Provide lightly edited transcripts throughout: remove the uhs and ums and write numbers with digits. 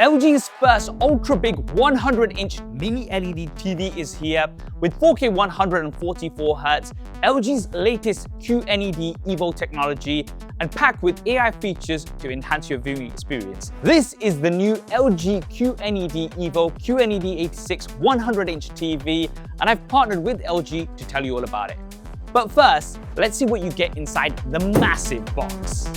LG's first ultra-big 100-inch mini-LED TV is here with 4K 144Hz, LG's latest QNED evo technology, and packed with AI features to enhance your viewing experience. This is the new LGQNED evo QNED86 100-inch TV, and I've partnered with LG to tell you all about it. But first, let's see what you get inside the massive box.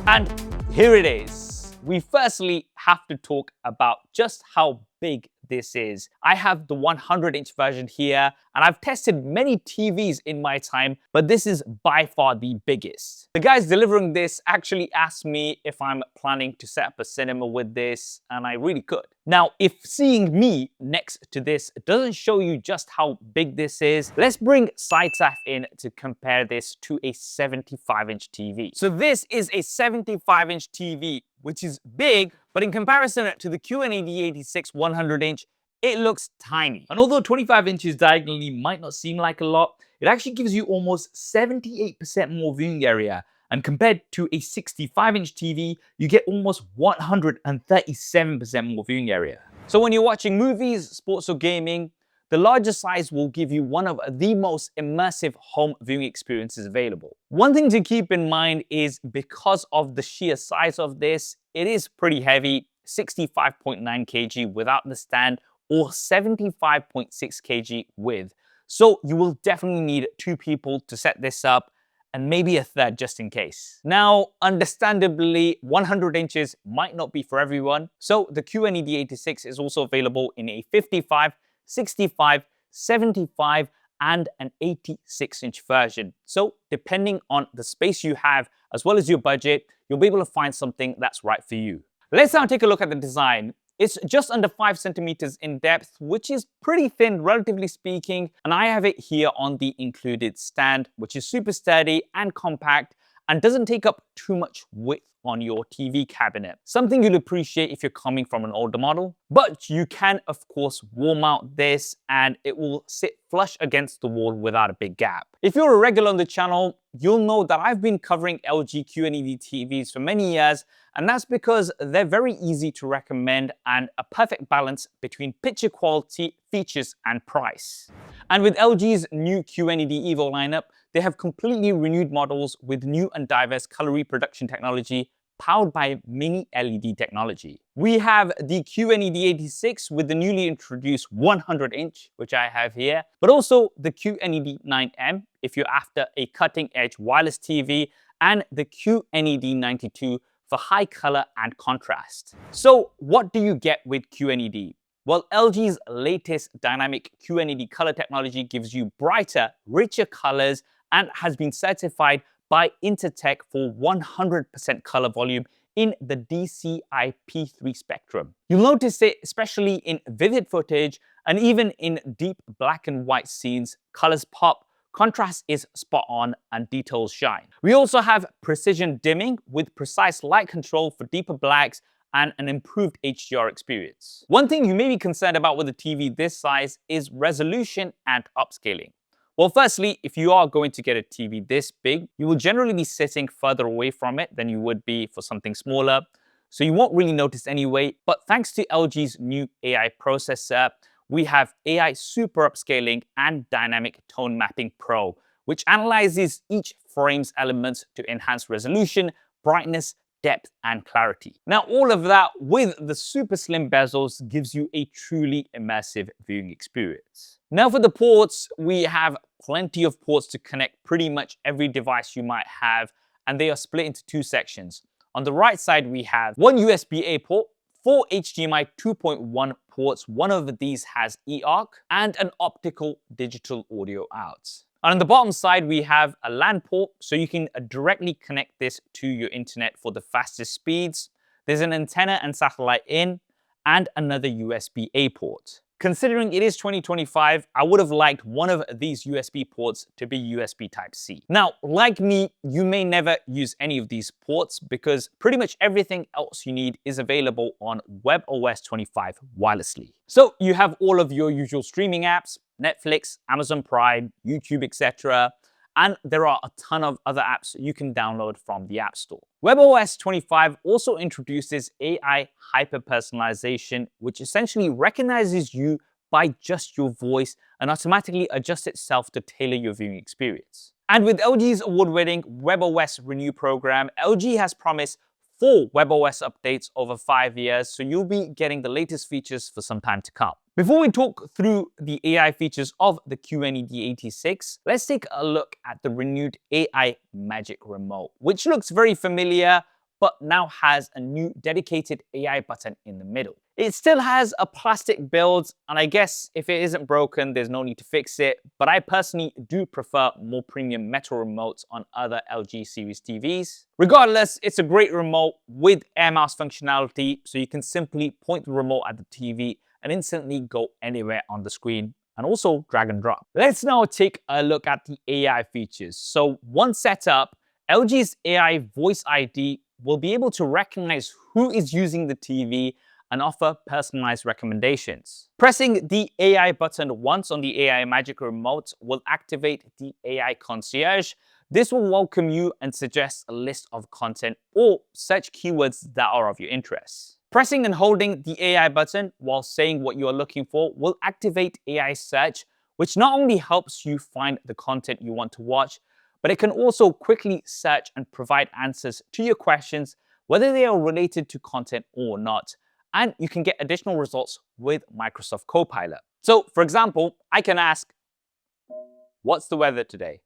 And here it is. We firstly have to talk about just how big this is. I have the 100-inch version here, and I've tested many TVs in my time, but this is by far the biggest. The guys delivering this actually asked me if I'm planning to set up a cinema with this, and I really could. Now, if seeing me next to this doesn't show you just how big this is, let's bring SuperSaf in to compare this to a 75-inch TV. So this is a 75-inch TV, which is big, but in comparison to the QNED86 100-inch, it looks tiny. And although 25 inches diagonally might not seem like a lot, it actually gives you almost 78% more viewing area. And compared to a 65-inch TV, you get almost 137% more viewing area. So when you're watching movies, sports or gaming, the larger size will give you one of the most immersive home viewing experiences available. One thing to keep in mind is because of the sheer size of this, it is pretty heavy, 65.9 kg without the stand or 75.6 kg with. So you will definitely need 2 people to set this up and maybe a third just in case. Now, understandably, 100 inches might not be for everyone. So the QNED86 is also available in a 55, 65, 75, and an 86-inch version. So depending on the space you have, as well as your budget, you'll be able to find something that's right for you. Let's now take a look at the design. It's just under 5 centimeters in depth, which is pretty thin, relatively speaking. And I have it here on the included stand, which is super sturdy and compact and doesn't take up too much width on your TV cabinet. Something you'll appreciate if you're coming from an older model. But you can, of course, wall mount this and it will sit flush against the wall without a big gap. If you're a regular on the channel, you'll know that I've been covering LG QNED TVs for many years, and that's because they're very easy to recommend and a perfect balance between picture quality, features, and price. And with LG's new QNED evo lineup, they have completely renewed models with new and diverse color reproduction technology powered by MiniLED technology. We have the QNED86 with the newly introduced 100-inch, which I have here, but also the QNED9M if you're after a cutting-edge wireless TV, and the QNED92 for high color and contrast. So what do you get with QNED? Well, LG's latest dynamic QNED color technology gives you brighter, richer colors and has been certified by Intertech for 100% color volume in the DCI-P3 spectrum. You'll notice it especially in vivid footage and even in deep black and white scenes. Colors pop, contrast is spot on, and details shine. We also have precision dimming with precise light control for deeper blacks and an improved HDR experience. One thing you may be concerned about with a TV this size is resolution and upscaling. Well, firstly, if you are going to get a TV this big, you will generally be sitting further away from it than you would be for something smaller, so you won't really notice anyway. But thanks to LG's new AI processor, we have AI super upscaling and dynamic tone mapping pro, which analyzes each frame's elements to enhance resolution, brightness, depth, and clarity. Now, all of that with the super slim bezels gives you a truly immersive viewing experience. Now for the ports, we have plenty of ports to connect pretty much every device you might have, and they are split into two sections. On the right side, we have one USB-A port, 4 HDMI 2.1 ports, one of these has eARC, and an optical digital audio out. And on the bottom side, we have a LAN port, so you can directly connect this to your internet for the fastest speeds. There's an antenna and satellite in, and another USB-A port. Considering it is 2025, I would have liked one of these USB ports to be USB Type-C. Now, like me, you may never use any of these ports because pretty much everything else you need is available on WebOS 25 wirelessly. So you have all of your usual streaming apps, Netflix, Amazon Prime, YouTube, etc. And there are a ton of other apps you can download from the App Store. WebOS 25 also introduces AI hyper-personalization, which essentially recognizes you by just your voice and automatically adjusts itself to tailor your viewing experience. And with LG's award-winning WebOS Renew program, LG has promised 4 WebOS updates over 5 years, so you'll be getting the latest features for some time to come. Before we talk through the AI features of the QNED86, let's take a look at the renewed AI Magic Remote, which looks very familiar, but now has a new dedicated AI button in the middle. It still has a plastic build, and I guess if it isn't broken, there's no need to fix it, but I personally do prefer more premium metal remotes on other LG series TVs. Regardless, it's a great remote with air mouse functionality, so you can simply point the remote at the TV and instantly go anywhere on the screen, and also drag and drop. Let's now take a look at the AI features. So once set up, LG's AI Voice ID will be able to recognize who is using the TV and offer personalized recommendations. Pressing the AI button once on the AI Magic Remote will activate the AI Concierge. This will welcome you and suggest a list of content or search keywords that are of your interest. Pressing and holding the AI button while saying what you are looking for will activate AI Search, which not only helps you find the content you want to watch, but it can also quickly search and provide answers to your questions, whether they are related to content or not. And you can get additional results with Microsoft Copilot. So, for example, I can ask, what's the weather today?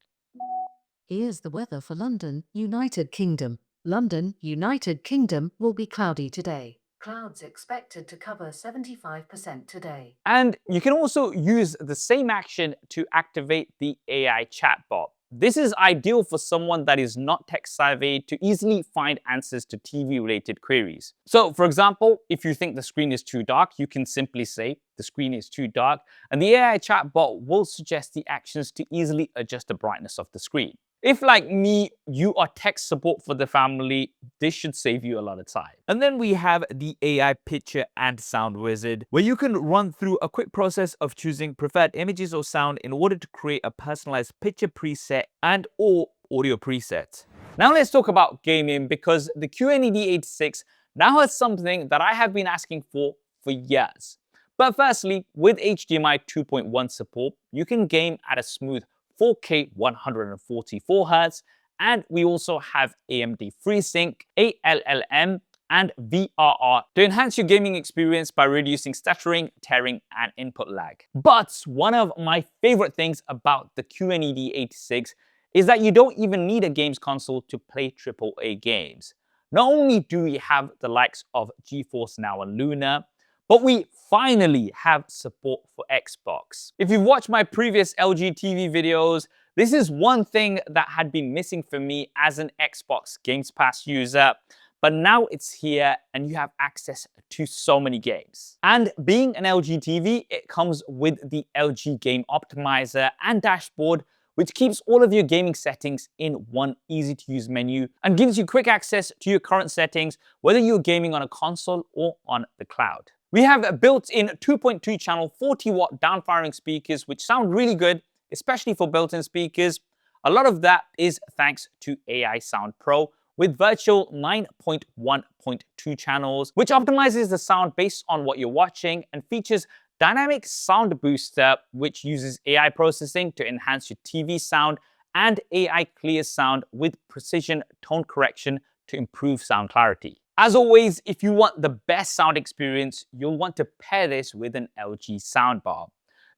Here's the weather for London, United Kingdom. London, United Kingdom will be cloudy today. Clouds expected to cover 75% today. And you can also use the same action to activate the AI chatbot. This is ideal for someone that is not tech savvy to easily find answers to TV-related queries. So, for example, if you think the screen is too dark, you can simply say, the screen is too dark, and the AI chatbot will suggest the actions to easily adjust the brightness of the screen. If, like me, you are tech support for the family, this should save you a lot of time. And then we have the AI Picture and Sound Wizard, where you can run through a quick process of choosing preferred images or sound in order to create a personalized picture preset and or audio preset. Now let's talk about gaming, because the QNED86 now has something that I have been asking for years. But firstly, with HDMI 2.1 support, you can game at a smooth 4K 144Hz, and we also have AMD FreeSync, ALLM, and VRR to enhance your gaming experience by reducing stuttering, tearing, and input lag. But one of my favorite things about the QNED86 is that you don't even need a games console to play AAA games. Not only do we have the likes of GeForce Now and Luna, but we finally have support for Xbox. If you've watched my previous LG TV videos, this is one thing that had been missing for me as an Xbox Games Pass user, but now it's here and you have access to so many games. And being an LG TV, it comes with the LG Game Optimizer and dashboard, which keeps all of your gaming settings in one easy-to-use menu and gives you quick access to your current settings, whether you're gaming on a console or on the cloud. We have built-in 2.2 channel 40-watt downfiring speakers, which sound really good, especially for built-in speakers. A lot of that is thanks to AI Sound Pro with virtual 9.1.2 channels, which optimizes the sound based on what you're watching and features Dynamic Sound Booster, which uses AI processing to enhance your TV sound, and AI Clear Sound with precision tone correction to improve sound clarity. As always, if you want the best sound experience, you'll want to pair this with an LG soundbar.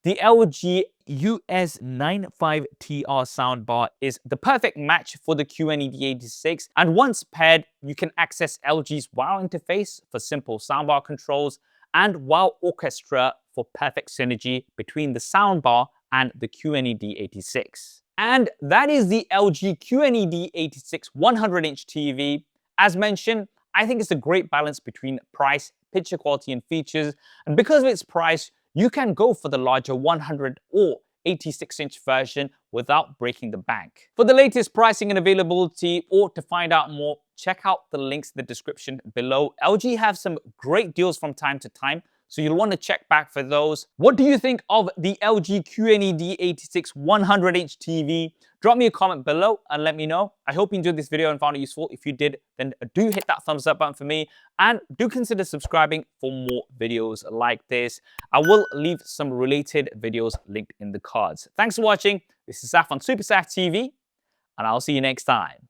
The LG US95TR soundbar is the perfect match for the QNED86, and once paired, you can access LG's WOW interface for simple soundbar controls and WOW Orchestra for perfect synergy between the soundbar and the QNED86. And that is the LG QNED86 100-inch TV. As mentioned, I think it's a great balance between price, picture quality, and features. And because of its price, you can go for the larger 100 or 86-inch version without breaking the bank. For the latest pricing and availability, or to find out more, check out the links in the description below. LG have some great deals from time to time, so you'll want to check back for those. What do you think of the LG QNED86 100-inch TV? Drop me a comment below and let me know. I hope you enjoyed this video and found it useful. If you did, then do hit that thumbs up button for me, and do consider subscribing for more videos like this. I will leave some related videos linked in the cards. Thanks for watching. This is Saf on SuperSaf TV, and I'll see you next time.